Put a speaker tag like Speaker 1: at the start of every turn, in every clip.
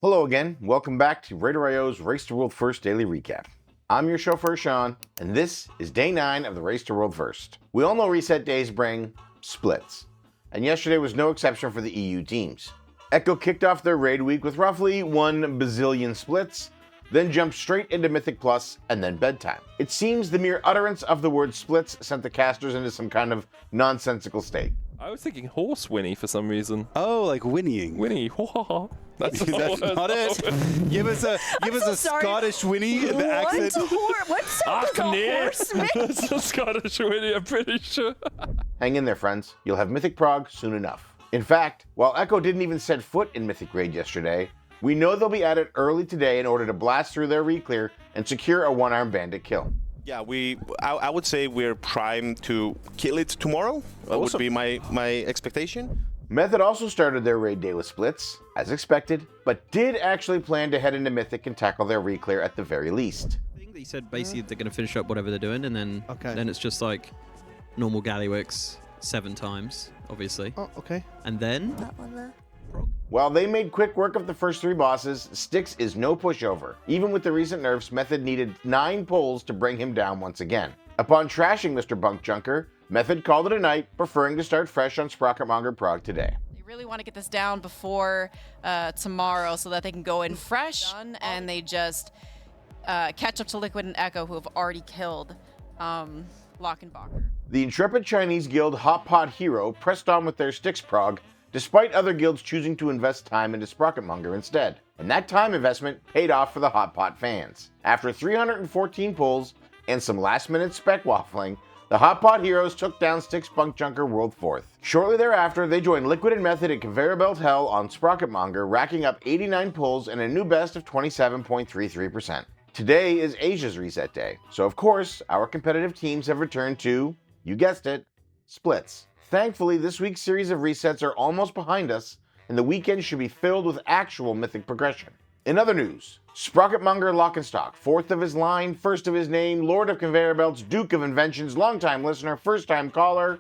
Speaker 1: Hello again, welcome back to RaiderIO's Race to World First Daily Recap. I'm your chauffeur Sean, and this is day 9 of the Race to World First. We all know reset days bring splits, and yesterday was no exception for the EU teams. Echo kicked off their raid week with roughly 1 bazillion splits, then jumped straight into Mythic Plus and then bedtime. It seems the mere utterance of the word splits sent the casters into some kind of nonsensical state.
Speaker 2: I was thinking horse whinny for some reason.
Speaker 3: Oh, like whinnying.
Speaker 2: Whinny. That's
Speaker 3: not it. Give us a Scottish whinny in the accent.
Speaker 4: What sound does a horse make?
Speaker 2: That's a Scottish whinny, I'm pretty sure.
Speaker 1: Hang in there, friends. You'll have Mythic Prog soon enough. In fact, while Echo didn't even set foot in Mythic Raid yesterday, we know they'll be at it early today in order to blast through their reclear and secure a one-armed bandit kill.
Speaker 5: Yeah, I would say we're primed to kill it tomorrow. That would be my expectation.
Speaker 1: Method also started their raid day with splits, as expected, but did actually plan to head into Mythic and tackle their reclear at the very least.
Speaker 6: I think that you said basically they're going to finish up whatever they're doing, and then it's just like normal Gallywix 7 times, obviously.
Speaker 3: Oh, okay.
Speaker 6: And then
Speaker 4: That one there.
Speaker 1: While they made quick work of the first 3 bosses, Stix is no pushover. Even with the recent nerfs, Method needed 9 pulls to bring him down once again. Upon trashing Mr. Bunk Junker, Method called it a night, preferring to start fresh on Sprocketmonger Prog today.
Speaker 4: They really want to get this down before tomorrow so that they can go in fresh, and they just catch up to Liquid and Echo, who have already killed Lockenbacher.
Speaker 1: The intrepid Chinese guild Huoguo Hero pressed on with their Stix Prog, despite other guilds choosing to invest time into Sprocketmonger instead. And that time investment paid off for the Hotpot fans. After 314 pulls and some last-minute spec waffling, the Hotpot Heroes took down Stix Bunk Junker World 4th. Shortly thereafter, they joined Liquid and Method at Conveyor Belt Hell on Sprocketmonger, racking up 89 pulls and a new best of 27.33%. Today is Asia's reset day, so of course, our competitive teams have returned to, you guessed it, splits. Thankfully, this week's series of resets are almost behind us, and the weekend should be filled with actual Mythic progression. In other news, Sprocketmonger Lockenstock, 4th of his line, 1st of his name, Lord of Conveyor Belts, Duke of Inventions, longtime listener, first-time caller,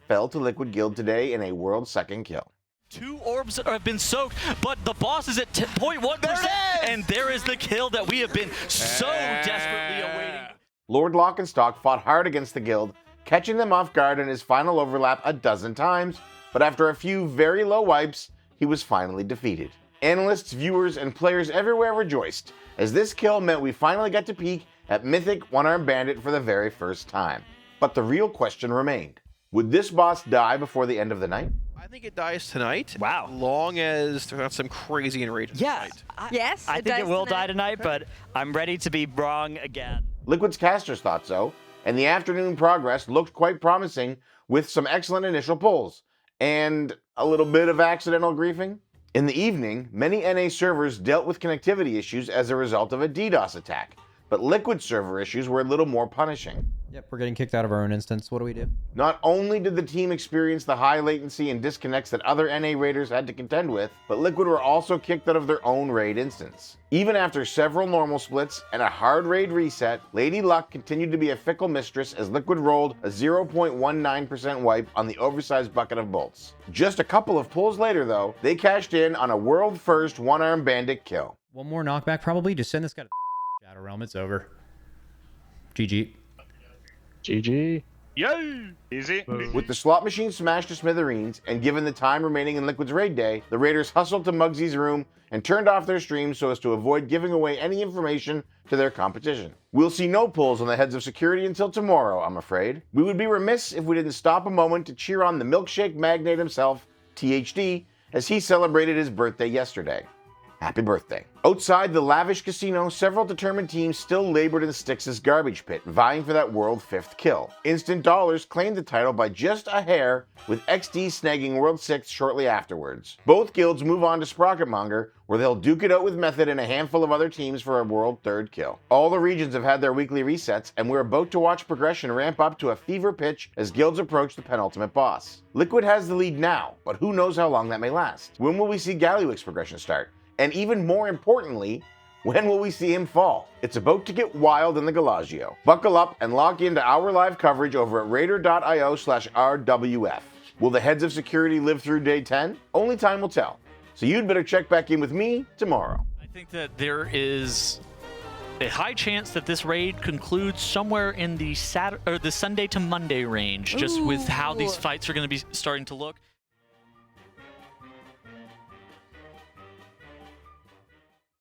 Speaker 1: fell to Liquid Guild today in a world 2nd kill.
Speaker 7: 2 orbs have been soaked, but the boss is at 0.1%, and there is the kill that we have been so desperately awaiting.
Speaker 1: Lord Lockenstock fought hard against the guild, catching them off guard in his final overlap a dozen times, but after a few very low wipes, he was finally defeated. Analysts, viewers, and players everywhere rejoiced, as this kill meant we finally got to peek at Mythic One-Armed Bandit for the very first time. But the real question remained. Would this boss die before the end of the night?
Speaker 5: I think it dies tonight.
Speaker 7: Wow.
Speaker 5: As long as there's not some crazy enragement tonight.
Speaker 4: Yes,
Speaker 7: I think it will die tonight, but I'm ready to be wrong again.
Speaker 1: Liquid's casters thought so, and the afternoon progress looked quite promising with some excellent initial pulls, and a little bit of accidental griefing. In the evening, many NA servers dealt with connectivity issues as a result of a DDoS attack, but Liquid server issues were a little more punishing.
Speaker 8: Yep, we're getting kicked out of our own instance. What do we do?
Speaker 1: Not only did the team experience the high latency and disconnects that other NA raiders had to contend with, but Liquid were also kicked out of their own raid instance. Even after several normal splits and a hard raid reset, Lady Luck continued to be a fickle mistress as Liquid rolled a 0.19% wipe on the oversized bucket of bolts. Just a couple of pulls later though, they cashed in on a world first one-armed bandit kill.
Speaker 8: One more knockback probably. Just send this guy to Shadow Realm. It's over. GG.
Speaker 9: GG. Yay! Easy.
Speaker 1: With the slot machine smashed to smithereens, and given the time remaining in Liquid's raid day, the Raiders hustled to Muggsy's room and turned off their stream so as to avoid giving away any information to their competition. We'll see no pulls on the heads of security until tomorrow, I'm afraid. We would be remiss if we didn't stop a moment to cheer on the milkshake magnate himself, THD, as he celebrated his birthday yesterday. Happy birthday. Outside the lavish casino, several determined teams still labored in Stix's garbage pit, vying for that world 5th kill. Instant Dollars claimed the title by just a hair, with XD snagging world 6th shortly afterwards. Both guilds move on to Sprocketmonger, where they'll duke it out with Method and a handful of other teams for a world 3rd kill. All the regions have had their weekly resets, and we're about to watch progression ramp up to a fever pitch as guilds approach the penultimate boss. Liquid has the lead now, but who knows how long that may last. When will we see Gallywix progression start? And even more importantly, when will we see him fall? It's about to get wild in the Galagio. Buckle up and log into our live coverage over at RaiderIO/RWF. Will the heads of security live through day 10? Only time will tell. So you'd better check back in with me tomorrow.
Speaker 7: I think that there is a high chance that this raid concludes somewhere in the Sunday to Monday range, just with how these fights are going to be starting to look.